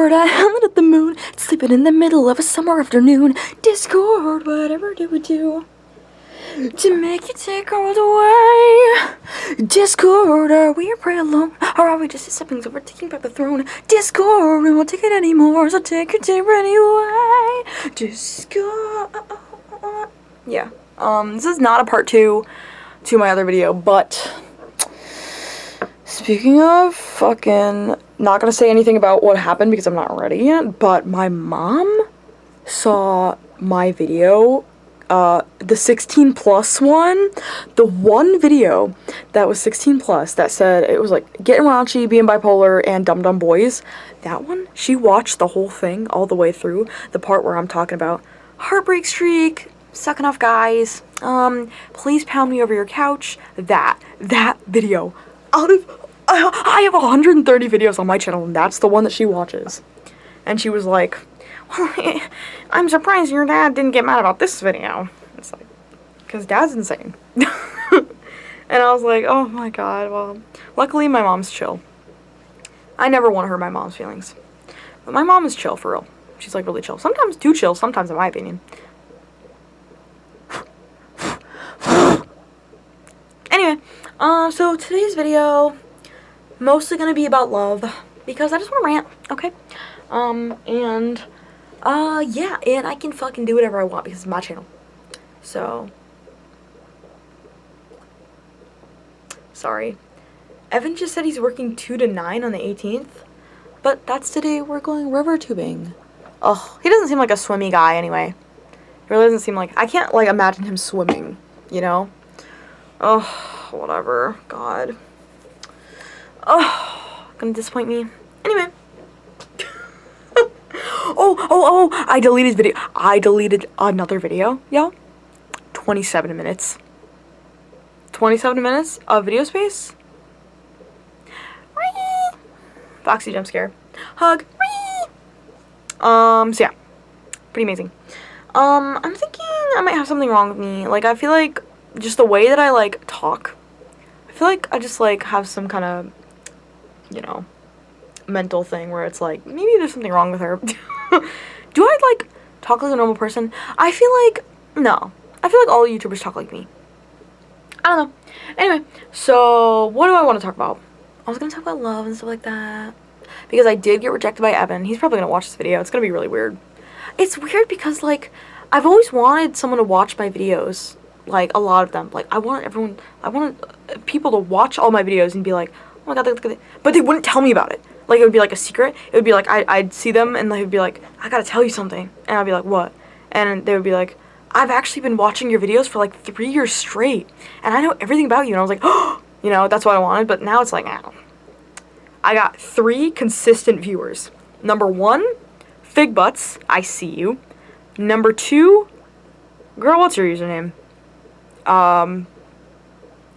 Discord island at the moon, sleeping in the middle of a summer afternoon. Discord, whatever do we do to make you take our world away? Discord, are we a prey alone, or are we just siblings overtaking back the throne? Discord, we won't take it anymore, so take your time anyway. Discord. Yeah. This is not a part 2 to my other video, but speaking of fucking, not gonna say anything about what happened because I'm not ready yet, but my mom saw my video, the 16 plus one, the one video that was 16 plus that said it was like getting raunchy, being bipolar, and dumb dumb boys. That one, she watched the whole thing all the way through, the part where I'm talking about heartbreak streak, sucking off guys, please pound me over your couch, that video. Out of, I have 130 videos on my channel, and that's the one that she watches. And she was like, well, I'm surprised your dad didn't get mad about this video. It's like, because dad's insane. And I was like, oh my god, well, luckily my mom's chill. I never want to hurt my mom's feelings. But my mom is chill, for real. She's like really chill. Sometimes too chill, sometimes in my opinion. Anyway, so today's video, mostly gonna be about love, because I just want to rant, okay? Yeah, and I can fucking do whatever I want because it's my channel. So, sorry. Evan just said he's working 2 to 9 on the 18th, but that's today we're going river tubing. Ugh, he doesn't seem like a swimmy guy anyway. He really doesn't seem like, I can't like imagine him swimming, you know? Ugh, whatever, God. Ugh, gonna disappoint me. Anyway. Oh, I deleted video. I deleted another video, y'all. 27 minutes. 27 minutes of video space. Foxy jump scare. Hug. So yeah. Pretty amazing. I'm thinking I might have something wrong with me. Like, I feel like just the way that I like talk, I feel like I just like have some kind of, you know, mental thing where it's like maybe there's something wrong with her. Do I like talk like a normal person? I feel like no. I feel like all YouTubers talk like me. I don't know. Anyway, so what do I want to talk about? I was gonna talk about love and stuff like that because I did get rejected by Evan. He's probably gonna watch this video. It's gonna be really weird. It's weird because like I've always wanted someone to watch my videos, like a lot of them. Like I wanted people to watch all my videos and be like, oh my god, look at it. But they wouldn't tell me about it. Like, it would be like a secret. It would be like, I'd see them and they would be like, I gotta tell you something. And I'd be like, what? And they would be like, I've actually been watching your videos for like 3 years straight. And I know everything about you. And I was like, oh, you know, that's what I wanted. But now it's like, ow. I got 3 consistent viewers. Number 1, Fig Butts, I see you. Number 2, girl, what's your username?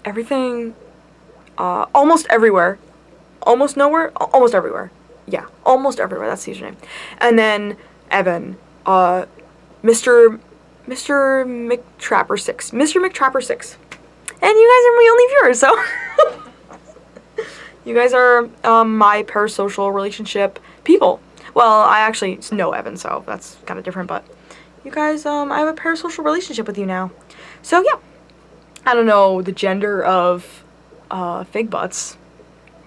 Everything, almost everywhere. Almost nowhere? Almost everywhere. Yeah, almost everywhere. That's the username. And then Evan, Mr. McTrapper6. Mr. McTrapper6. And you guys are my only viewers, so you guys are my parasocial relationship people. Well, I actually know Evan, so that's kind of different, but you guys, I have a parasocial relationship with you now. So yeah. I don't know the gender of Fig Butts.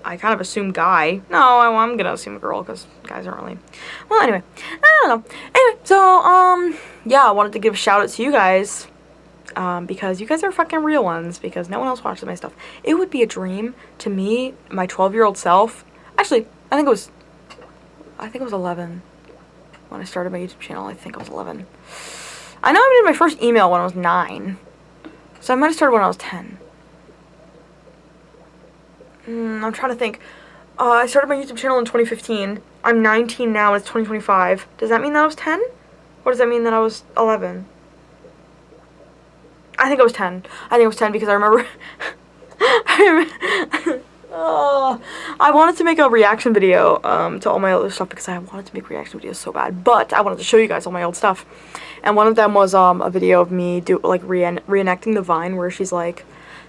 I kind of assume guy. No, I'm gonna assume a girl because guys aren't really. Well, anyway, I don't know. Anyway, so yeah, I wanted to give a shout out to you guys because you guys are fucking real ones. Because no one else watches my stuff. It would be a dream to me, my 12-year-old self. Actually, I think it was 11 when I started my YouTube channel. I think I was 11. I know I did my first email when I was 9, so I might have started when I was 10. I'm trying to think. I started my YouTube channel in 2015. I'm 19 now, it's 2025. Does that mean that I was 10? Or does that mean that I was 11? I think I was 10. I think I was 10 because I remember... I wanted to make a reaction video to all my other stuff because I wanted to make reaction videos so bad. But I wanted to show you guys all my old stuff. And one of them was a video of me reenacting the Vine where she's like,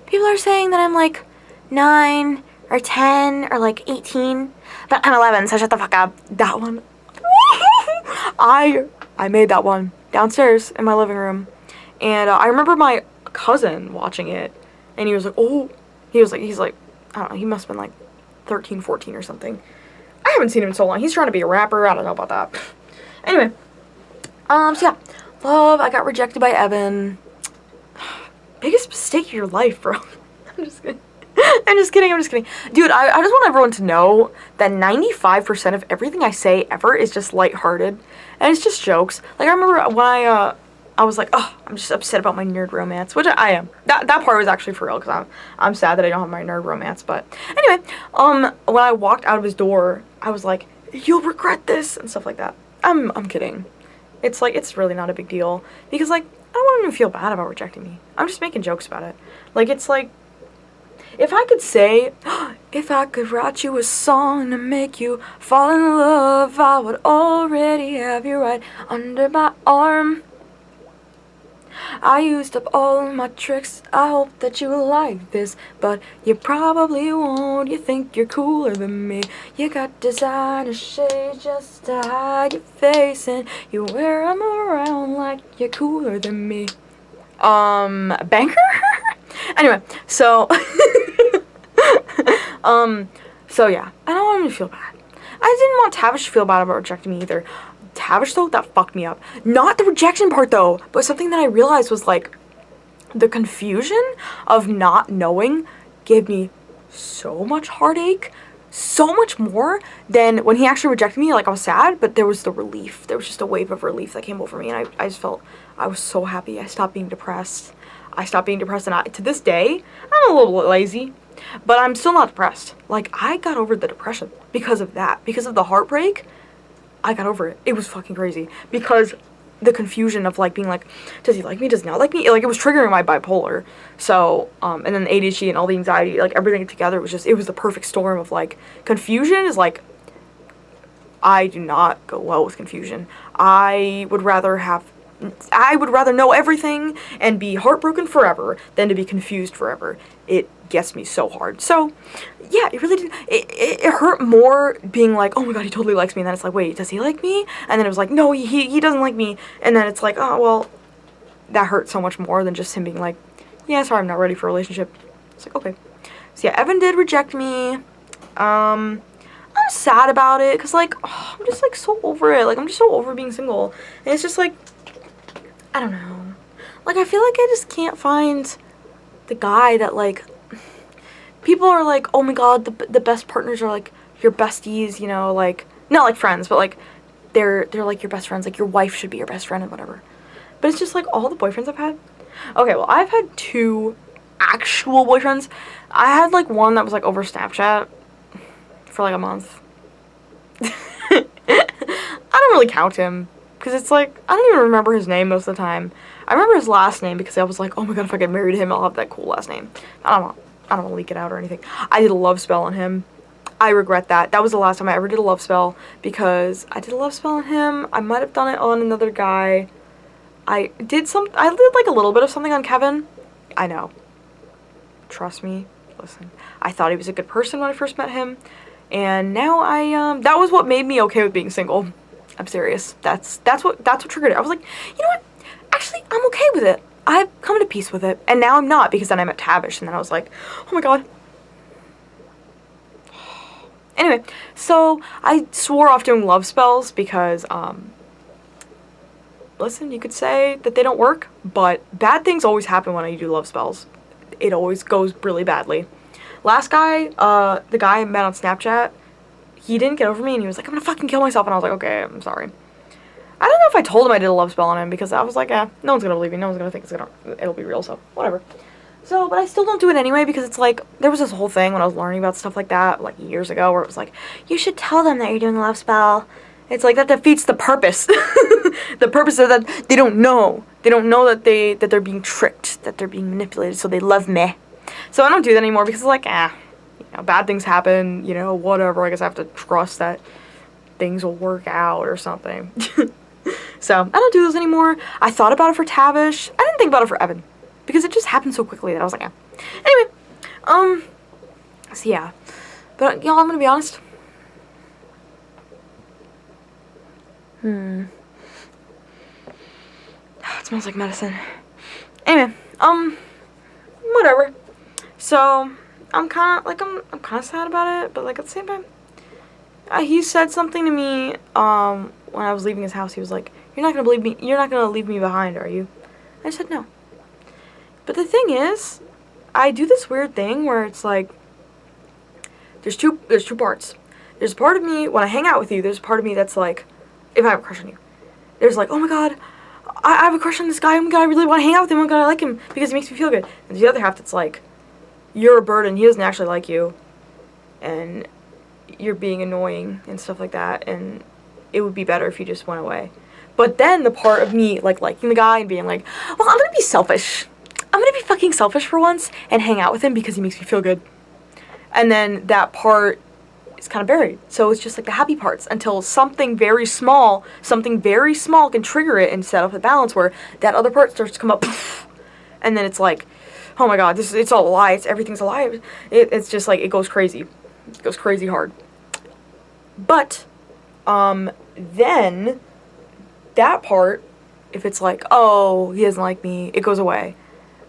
people are saying that I'm like 9 or 10 or like 18, but I'm 11, so shut the fuck up. That one, I made that one downstairs in my living room, and I remember my cousin watching it, and he was like, oh, he's like, I don't know, he must have been like 13, 14 or something. I haven't seen him in so long. He's trying to be a rapper. I don't know about that. Anyway, so yeah, love. I got rejected by Evan. Biggest mistake of your life, bro. I'm just kidding. I'm just kidding. Dude, I just want everyone to know that 95% of everything I say ever is just lighthearted. And it's just jokes. Like, I remember when I was like, oh, I'm just upset about my nerd romance. Which I am. That part was actually for real, because I'm sad that I don't have my nerd romance. But anyway, when I walked out of his door, I was like, you'll regret this, and stuff like that. I'm kidding. It's like, it's really not a big deal. Because, like, I don't want him to feel bad about rejecting me. I'm just making jokes about it. Like, it's like, if I could say, if I could write you a song to make you fall in love, I would already have you right under my arm. I used up all my tricks, I hope that you like this, but you probably won't, you think you're cooler than me. You got designer shades just to hide your face, and you wear them around like you're cooler than me. Banker? Anyway, so, so yeah, I don't want him to feel bad. I didn't want Tavish to feel bad about rejecting me either. Tavish, though, that fucked me up. Not the rejection part, though, but something that I realized was, like, the confusion of not knowing gave me so much heartache, so much more than when he actually rejected me. Like, I was sad, but there was the relief. There was just a wave of relief that came over me, and I just felt, I was so happy. I stopped being depressed. And to this day, I'm a little bit lazy, but I'm still not depressed. Like, I got over the depression because of that. Because of the heartbreak, I got over it. It was fucking crazy. Because the confusion of, like, being like, does he like me? Does he not like me? Like, it was triggering my bipolar. So, and then the ADHD and all the anxiety, like, everything together was just, it was the perfect storm of, like, confusion is, like, I do not go well with confusion. I would rather know everything and be heartbroken forever than to be confused forever. It gets me so hard. So, yeah, it really did. It hurt more being like, oh my god, he totally likes me. And then it's like, wait, does he like me? And then it was like, no, he doesn't like me. And then it's like, oh, well, that hurt so much more than just him being like, yeah, sorry, I'm not ready for a relationship. It's like, okay. So, yeah, Evan did reject me. I'm sad about it because, like, oh, I'm just, like, so over it. Like, I'm just so over being single. And it's just, like, I don't know. Like, I feel like I just can't find the guy that, like, people are like, oh my god, the best partners are, like, your besties, you know, like, not like friends, but, like, they're like your best friends. Like, your wife should be your best friend and whatever. But it's just, like, all the boyfriends I've had. Okay, well, I've had 2 actual boyfriends. I had, like, one that was, like, over Snapchat for, like, a month. I don't really count him. Because it's like, I don't even remember his name most of the time. I remember his last name because I was like, oh my god, if I get married to him, I'll have that cool last name. I don't want to leak it out or anything. I did a love spell on him. I regret that. That was the last time I ever did a love spell because I did a love spell on him. I might have done it on another guy. I did like a little bit of something on Kevin. I know. Trust me. Listen. I thought he was a good person when I first met him. And now that was what made me okay with being single. I'm serious. That's what triggered it. I was like, you know what? Actually, I'm okay with it. I've come to peace with it. And now I'm not because then I met Tavish and then I was like, oh my god. Anyway, so I swore off doing love spells because, listen, you could say that they don't work, but bad things always happen when I do love spells. It always goes really badly. Last guy, the guy I met on Snapchat, he didn't get over me, and he was like, I'm gonna fucking kill myself, and I was like, okay, I'm sorry. I don't know if I told him I did a love spell on him, because I was like, no one's gonna believe me, no one's gonna think it'll be real, so, whatever. So, but I still don't do it anyway, because it's like, there was this whole thing when I was learning about stuff like that, like, years ago, where it was like, you should tell them that you're doing a love spell. It's like, that defeats the purpose. The purpose is that they don't know. They don't know that they're being tricked, that they're being manipulated, so they love me. So I don't do that anymore, because it's like, you know, bad things happen, you know, whatever. I guess I have to trust that things will work out or something. So, I don't do those anymore. I thought about it for Tavish. I didn't think about it for Evan. Because it just happened so quickly that I was like, Anyway, so yeah. But, y'all, I'm gonna be honest. smells like medicine. Anyway, whatever. So, I'm kind of sad about it, but, like, at the same time, he said something to me, when I was leaving his house. He was like, you're not gonna leave me behind, are you? I said, no. But the thing is, I do this weird thing where it's like, there's two parts. There's a part of me, when I hang out with you, there's a part of me that's like, if I have a crush on you, there's like, oh my god, I have a crush on this guy, oh my god, I really want to hang out with him, oh my god, I like him, because he makes me feel good. And the other half that's like, you're a burden, he doesn't actually like you, and you're being annoying, and stuff like that, and it would be better if you just went away. But then the part of me, like, liking the guy and being like, well, I'm gonna be selfish. I'm gonna be fucking selfish for once and hang out with him because he makes me feel good. And then that part is kind of buried. So it's just like the happy parts until something very small can trigger it and set up a balance where that other part starts to come up. And then it's like, oh my god, it's all a lie. Everything's a lie. It's just like, it goes crazy. It goes crazy hard. But, then that part, if it's like, oh, he doesn't like me, it goes away.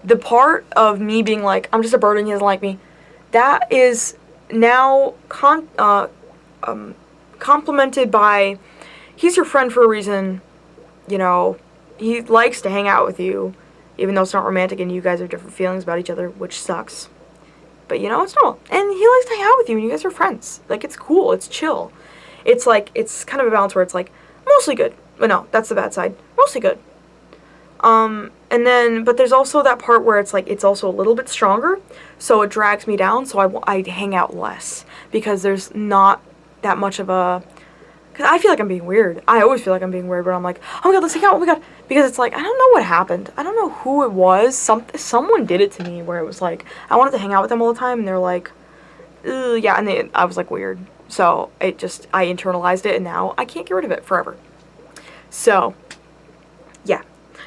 The part of me being like, I'm just a burden, he doesn't like me, that is now complemented by, he's your friend for a reason, you know, he likes to hang out with you, even though it's not romantic and you guys have different feelings about each other, which sucks. But, you know, it's normal. And he likes to hang out with you and you guys are friends. Like, it's cool, it's chill. It's like, it's kind of a balance where it's like, mostly good. But no, that's the bad side. Mostly good. And then, but there's also that part where it's like, it's also a little bit stronger, so it drags me down, so I hang out less, because there's not that much of a, because I feel like I'm being weird. I always feel like I'm being weird, but I'm like, oh my god, let's hang out, oh my god, because it's like, I don't know what happened. I don't know who it was. Someone did it to me, where it was like, I wanted to hang out with them all the time, and they're like, yeah, and I was like, weird. So, I internalized it, and now I can't get rid of it forever. So, yeah.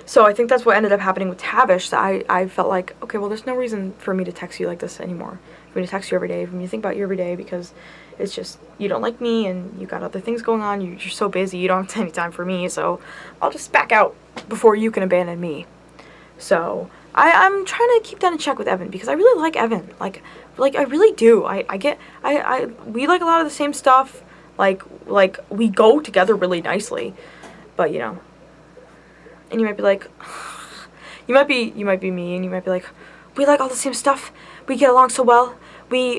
So I think that's what ended up happening with Tavish, that I felt like, okay, well, there's no reason for me to text you like this anymore. For me to text you every day, for me to think about you every day, because it's just, you don't like me, and you got other things going on, you're so busy, you don't have any time for me, so I'll just back out before you can abandon me. So, I'm trying to keep that in check with Evan, because I really like Evan. Like I really do. We like a lot of the same stuff, like, we go together really nicely, but, you know. And you might be like, you might be me, and you might be like, we like all the same stuff, we get along so well, we,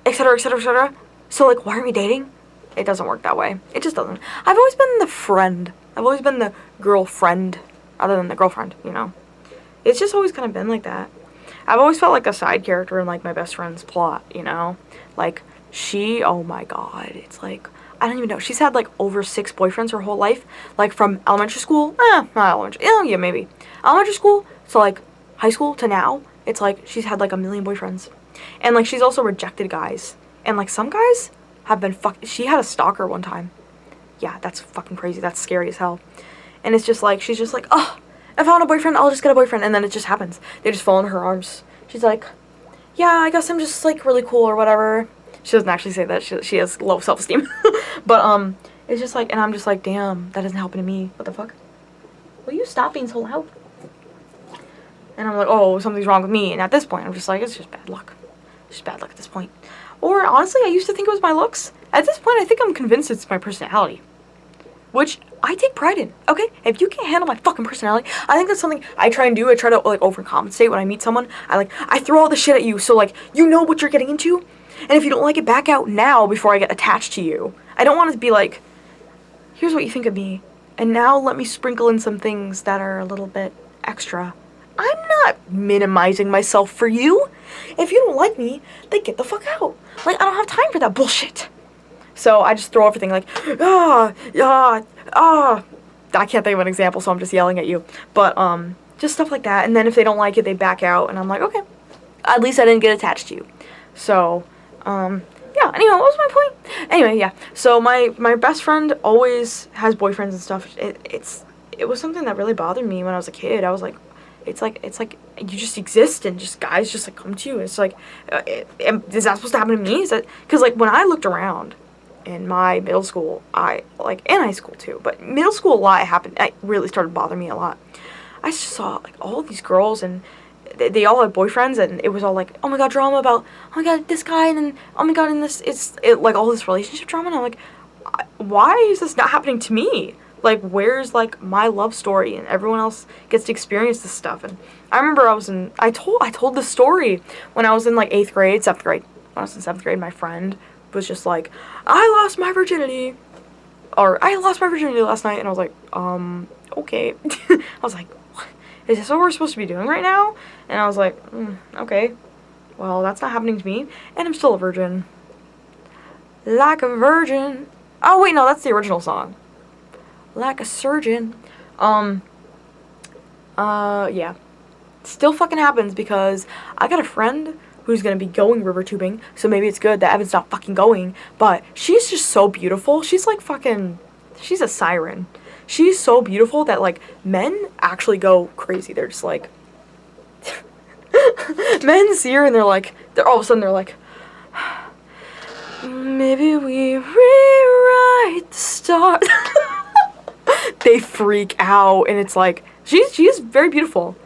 etc., etc., etc. So, like, why aren't we dating? It doesn't work that way. It just doesn't. I've always been the friend. I've always been the girlfriend, other than the girlfriend, you know. It's just always kind of been like that. I've always felt like a side character in, like, my best friend's plot, you know. Like, oh my god, it's like, I don't even know. She's had, like, over 6 boyfriends her whole life. Like, from elementary school. Not elementary. Yeah, maybe. Elementary school to, like, high school to now. It's, like, she's had, like, a million boyfriends. And, like, she's also rejected guys. And, like, some guys have been she had a stalker one time. Yeah, that's fucking crazy. That's scary as hell. And it's just, like, she's just, like, oh, if I want a boyfriend, I'll just get a boyfriend. And then it just happens. They just fall into her arms. She's like, yeah, I guess I'm just, like, really cool or whatever. She doesn't actually say that. She has low self-esteem. But, it's just like, and I'm just like, damn, that doesn't happen to me. What the fuck? Will you stop being so loud? And I'm like, oh, something's wrong with me. And at this point, I'm just like, it's just bad luck. It's just bad luck at this point. Or, honestly, I used to think it was my looks. At this point, I think I'm convinced it's my personality. Which I take pride in, okay? If you can't handle my fucking personality, I think that's something I try and do. I try to, like, overcompensate when I meet someone. I throw all the shit at you so, like, you know what you're getting into. And if you don't like it, back out now before I get attached to you. I don't want it to be like, here's what you think of me, and now let me sprinkle in some things that are a little bit extra. I'm not minimizing myself for you. If you don't like me, then get the fuck out. Like, I don't have time for that bullshit. So I just throw everything like, I can't think of an example, so I'm just yelling at you. But, just stuff like that. And then if they don't like it, they back out, and I'm like, okay, at least I didn't get attached to you. So, yeah, anyway, what was my point? Anyway, yeah, so my best friend always has boyfriends and stuff. It was something that really bothered me when I was a kid. I was like, it's like you just exist and just guys just, like, come to you. It's like, is that supposed to happen to me? Is that, because, like, when I looked around, in my middle school, I, like, in high school too, but middle school a lot happened, it really started bothering me a lot. I just saw, like, all these girls, and they all had boyfriends, and it was all like, oh my god, drama about, oh my god, this guy, and then, oh my god, and this, like, all this relationship drama, and I'm like, why is this not happening to me? Like, where's, like, my love story, and everyone else gets to experience this stuff? And I remember I told this story when I was in, like, 8th grade, 7th grade. When I was in 7th grade, my friend was just like, I lost my virginity last night, and I was like, okay. I was like, what? Is this what we're supposed to be doing right now? And I was like, okay, well, that's not happening to me, and I'm still a virgin. Like a virgin. Oh, wait, no, that's the original song. Like a surgeon. Yeah. Still fucking happens because I got a friend who's gonna be going river tubing, so maybe it's good that Evan's not fucking going, but she's just so beautiful. She's like fucking, she's a siren. She's so beautiful that, like, men actually go crazy. They're just like, men see her and they're like, all of a sudden they're like, maybe we rewrite the stars. They freak out, and it's like, she's very beautiful.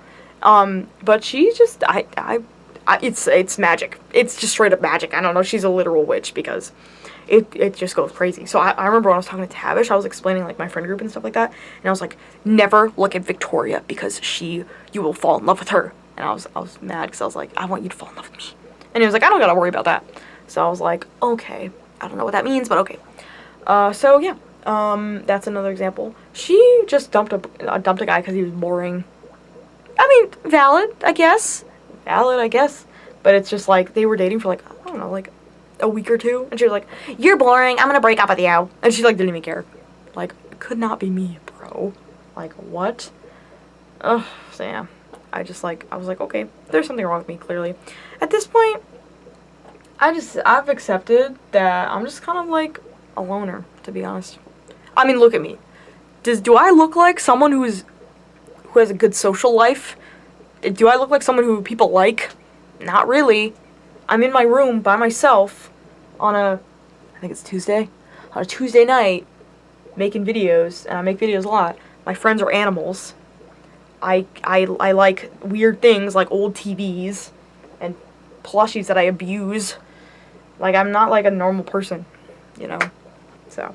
But she's just, it's magic. It's just straight up magic. I don't know, she's a literal witch because it just goes crazy. So I remember when I was talking to Tavish, I was explaining, like, my friend group and stuff like that, and I was like, never look at Victoria because you will fall in love with her. And I was mad because I was like, I want you to fall in love with me. And he was like, I don't gotta worry about that. So I was like, okay, I don't know what that means, but okay. So yeah, that's another example. She just dumped a guy because he was boring. I mean, valid, I guess. But it's just like, they were dating for, like, I don't know, like a week or two, and she was like, you're boring, I'm gonna break up with you. And she, like, didn't even care. Like, it could not be me, bro. Like, what? Ugh, so yeah. I was like, okay, there's something wrong with me, clearly. At this point, I've accepted that I'm just kind of like a loner, to be honest. I mean, look at me. Do I look like someone who has a good social life? Do I look like someone who people like? Not really. I'm in my room by myself on I think it's Tuesday, on a Tuesday night, making videos, and I make videos a lot. My friends are animals. I like weird things like old TVs and plushies that I abuse. Like, I'm not like a normal person, you know. So, and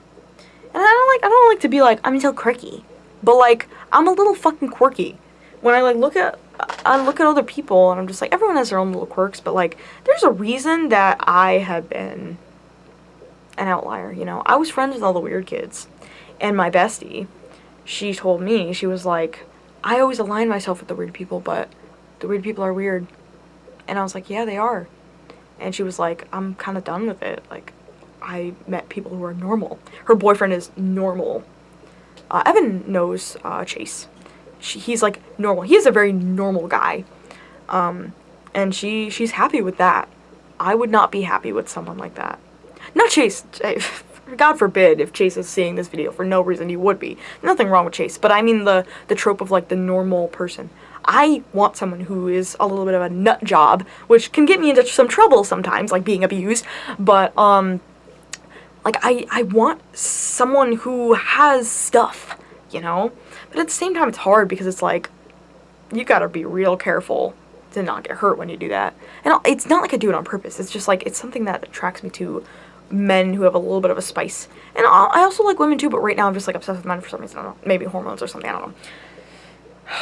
I don't like to be like, I'm so quirky, but like, I'm a little fucking quirky. When I look at other people, and I'm just like, everyone has their own little quirks, but like, there's a reason that I have been an outlier, you know. I was friends with all the weird kids, and my bestie, she told me, she was like, I always align myself with the weird people, but the weird people are weird. And I was like, yeah, they are. And she was like, I'm kind of done with it. Like, I met people who are normal. Her boyfriend is normal. Evan knows Chase. He's like normal. He is a very normal guy. And she's happy with that. I would not be happy with someone like that. Not Chase. God forbid if Chase is seeing this video for no reason, he would be. Nothing wrong with Chase, but I mean the trope of like the normal person. I want someone who is a little bit of a nut job, which can get me into some trouble sometimes, like being abused, but like I want someone who has stuff, you know? But at the same time, it's hard because it's like, you gotta be real careful to not get hurt when you do that. And it's not like I do it on purpose, it's just like, it's something that attracts me to men who have a little bit of a spice. And I also like women too, but right now I'm just like obsessed with men for some reason. I don't know, maybe hormones or something, I don't know.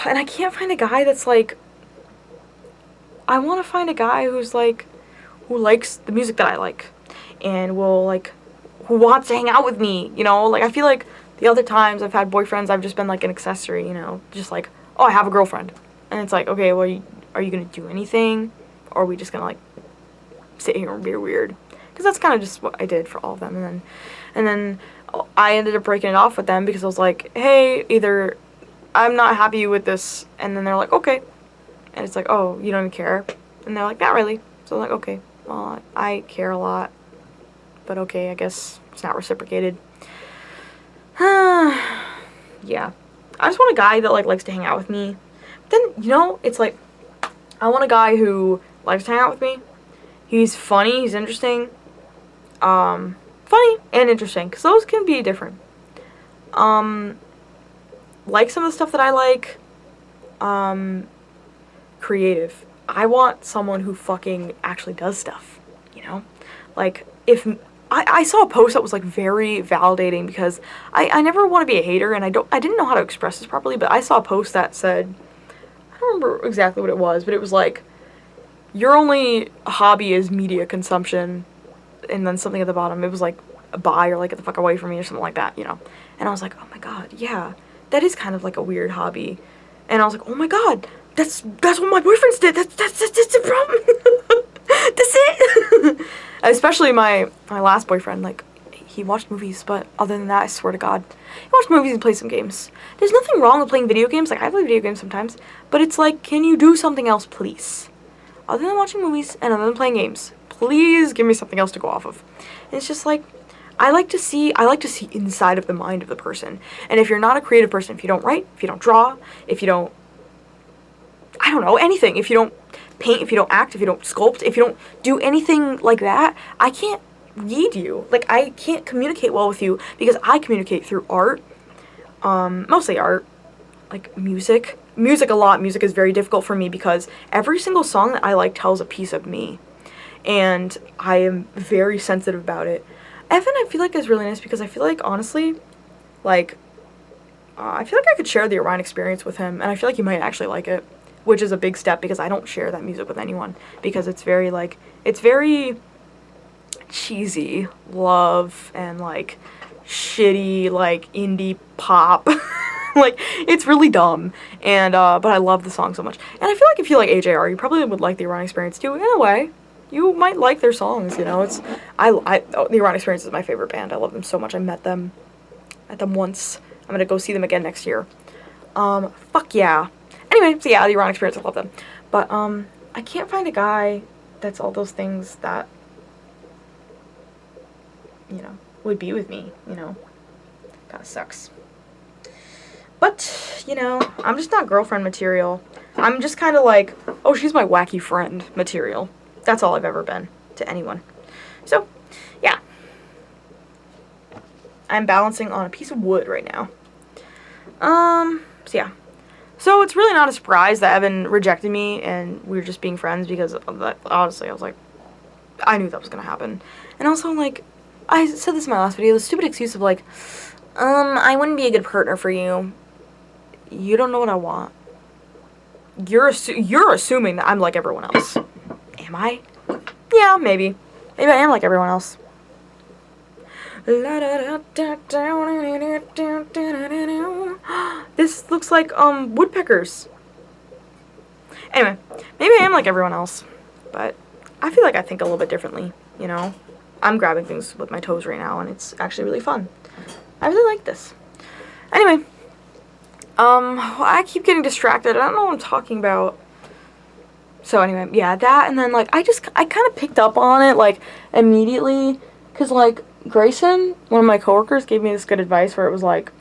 And I can't find a guy that's like, I want to find a guy who's like, who likes the music that I like, and will like, who wants to hang out with me, you know? Like, I feel like the other times I've had boyfriends, I've just been like an accessory, you know? Just like, oh, I have a girlfriend. And it's like, okay, well, are you gonna do anything? Or are we just gonna like sit here and be weird? Because that's kind of just what I did for all of them. And then I ended up breaking it off with them because I was like, hey, either I'm not happy with this, and then they're like, okay. And it's like, oh, you don't even care? And they're like, not really. So I'm like, okay, well, I care a lot, but okay, I guess it's not reciprocated. Yeah. I just want a guy that like likes to hang out with me. But then, you know, it's like, I want a guy who likes to hang out with me. He's funny, he's interesting. funny and interesting, because those can be different. Like some of the stuff that I like, creative. I want someone who fucking actually does stuff, you know? Like, if I saw a post that was like very validating, because I never want to be a hater, and I didn't know how to express this properly, but I saw a post that said, I don't remember exactly what it was, but it was like, your only hobby is media consumption, and then something at the bottom, it was like, bye, or like, get the fuck away from me, or something like that, you know? And I was like, oh my god, yeah, that is kind of like a weird hobby. And I was like, oh my god, that's what my boyfriends did, that's the problem. That's it. Especially my last boyfriend, like, he watched movies, but other than that, I swear to god, he watched movies and played some games. There's nothing wrong with playing video games, like, I play video games sometimes, but it's like, can you do something else, please? Other than watching movies and other than playing games, please give me something else to go off of. And it's just like, I like to see inside of the mind of the person. And if you're not a creative person, if you don't write, if you don't draw, if you don't, I don't know, anything, if you don't paint, if you don't act, if you don't sculpt, if you don't do anything like that, I can't read you. Like, I can't communicate well with you, because I communicate through art, mostly art, like music a lot. Music is very difficult for me, because every single song that I like tells a piece of me, and I am very sensitive about it. Evan, I feel like, is really nice, because I feel like, honestly, like, I feel like I could share the Orion experience with him, and I feel like he might actually like it, which is a big step, because I don't share that music with anyone, because it's very, like, it's very cheesy love and, like, shitty, like, indie pop. Like, it's really dumb, and, but I love the song so much. And I feel like if you like AJR, you probably would like the Orion experience too, in a way. You might like their songs, you know, the Orion experience is my favorite band. I love them so much. I met them once. I'm gonna go see them again next year. Fuck yeah. Anyway, so yeah, the Orion experience, I love them. But, I can't find a guy that's all those things that, you know, would be with me, you know. Kinda sucks. But, you know, I'm just not girlfriend material. I'm just kind of like, oh, she's my wacky friend material. That's all I've ever been to anyone. So, yeah. I'm balancing on a piece of wood right now. So yeah. So it's really not a surprise that Evan rejected me and we were just being friends, because of that, honestly, I was like, I knew that was gonna happen. And also, like, I said this in my last video, the stupid excuse of like, I wouldn't be a good partner for you. You don't know what I want. You're assuming that I'm like everyone else. Am I? Yeah, maybe. Maybe I am like everyone else. This looks like, woodpeckers. Anyway, maybe I am like everyone else, but I feel like I think a little bit differently, you know? I'm grabbing things with my toes right now, and it's actually really fun. I really like this. Anyway, I keep getting distracted. I don't know what I'm talking about. So anyway, yeah, that, and then, like, I kind of picked up on it, like, immediately, because, like, Grayson, one of my coworkers, gave me this good advice where it was like,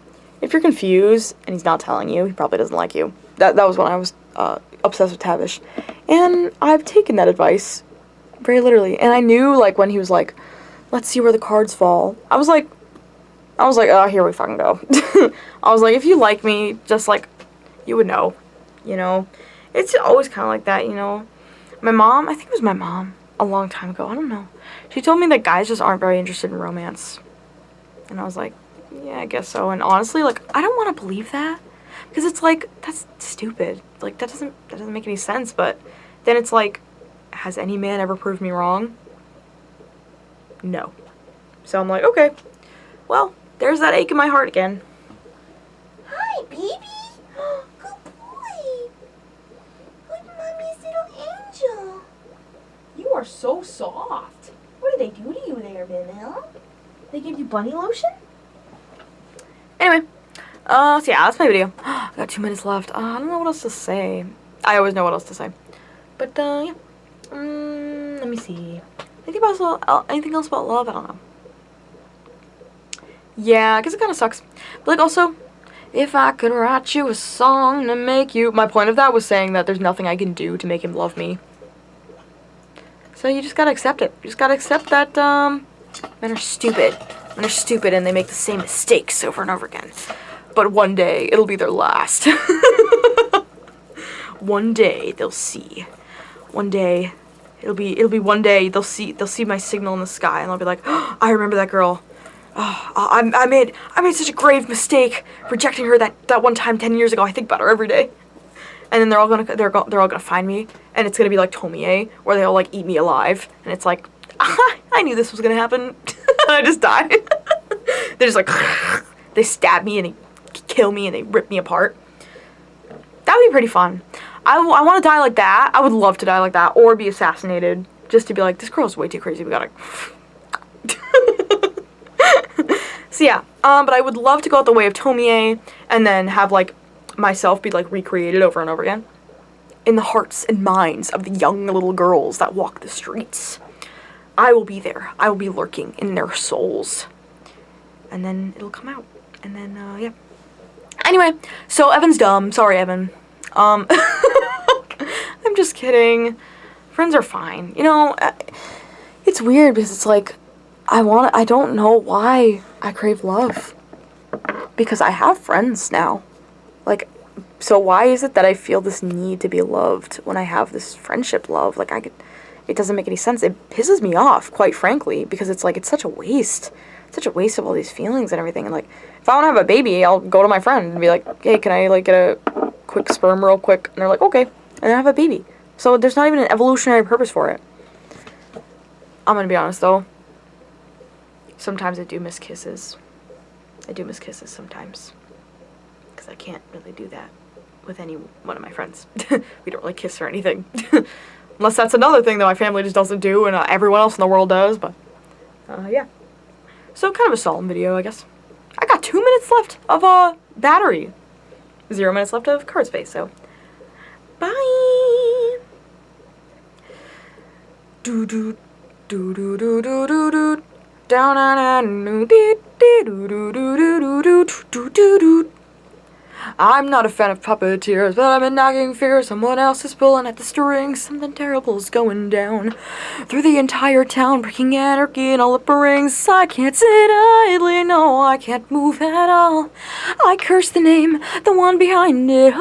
if you're confused and he's not telling you, he probably doesn't like you. That was when I was obsessed with Tavish. And I've taken that advice very literally. And I knew, like, when he was like, let's see where the cards fall. I was like, oh, here we fucking go. I was like, if you like me, just, like, you would know, you know? It's always kind of like that, you know? My mom, I think it was my mom, a long time ago, I don't know. She told me that guys just aren't very interested in romance. And I was like, yeah, I guess so. And honestly, like, I don't want to believe that. Because it's like, that's stupid. Like, that doesn't make any sense. But then it's like, has any man ever proved me wrong? No. So I'm like, okay. Well, there's that ache in my heart again. Hi, baby. Good boy. Good mommy's little angel. You are so soft. What did they do to you there, Bill? They gave you bunny lotion? Anyway, so yeah, that's my video. I got 2 minutes left. I don't know what else to say. I always know what else to say. But, yeah. Let me see. Anything else about love? I don't know. Yeah, I guess it kind of sucks. But, like, also, if I could write you a song to make you... My point of that was saying that there's nothing I can do to make him love me. So you just gotta accept it. You just gotta accept that, Men are stupid. Men are stupid and they make the same mistakes over and over again. But one day, it'll be their last. One day, they'll see. One day, it'll be one day, they'll see my signal in the sky and they'll be like, oh, I remember that girl. Oh, I made such a grave mistake rejecting her that one time 10 years ago. I think about her every day. And then they're all gonna find me, and it's gonna be like Tomie, where they'll like eat me alive, and it's like, I knew this was gonna happen. I just die. They're just like, they stab me and they kill me and they rip me apart. That would be pretty fun. I want to die like that. I would love to die like that, or be assassinated, just to be like, this girl's way too crazy. We gotta. So yeah, but I would love to go out the way of Tomie and then have like myself be like recreated over and over again in the hearts and minds of the young little girls that walk the streets. I will be there. I will be lurking in their souls. And then it'll come out. And then, yeah. Anyway, so Evan's dumb. Sorry, Evan. I'm just kidding. Friends are fine. You know, it's weird because it's like, I don't know why I crave love. Because I have friends now. Like, so why is it that I feel this need to be loved when I have this friendship love? Like, it doesn't make any sense. It pisses me off, quite frankly, because it's like, it's such a waste. It's such a waste of all these feelings and everything. And like, if I want to have a baby, I'll go to my friend and be like, hey, can I like get a quick sperm real quick? And they're like, okay. And then I have a baby. So there's not even an evolutionary purpose for it. I'm gonna be honest though. Sometimes I do miss kisses. I do miss kisses sometimes. Because I can't really do that with any one of my friends. We don't really kiss or anything. Unless that's another thing that my family just doesn't do and everyone else in the world does, but yeah. So kind of a solemn video, I guess. I got 2 minutes left of battery. 0 minutes left of card space, so bye. Do do do do do do do do down on do do do do do do do do do. I'm not a fan of puppeteers, but I'm in nagging fear someone else is pulling at the strings. Something terrible's going down through the entire town, breaking anarchy and all up rings. I can't sit idly, no, I can't move at all. I curse the name, the one behind it.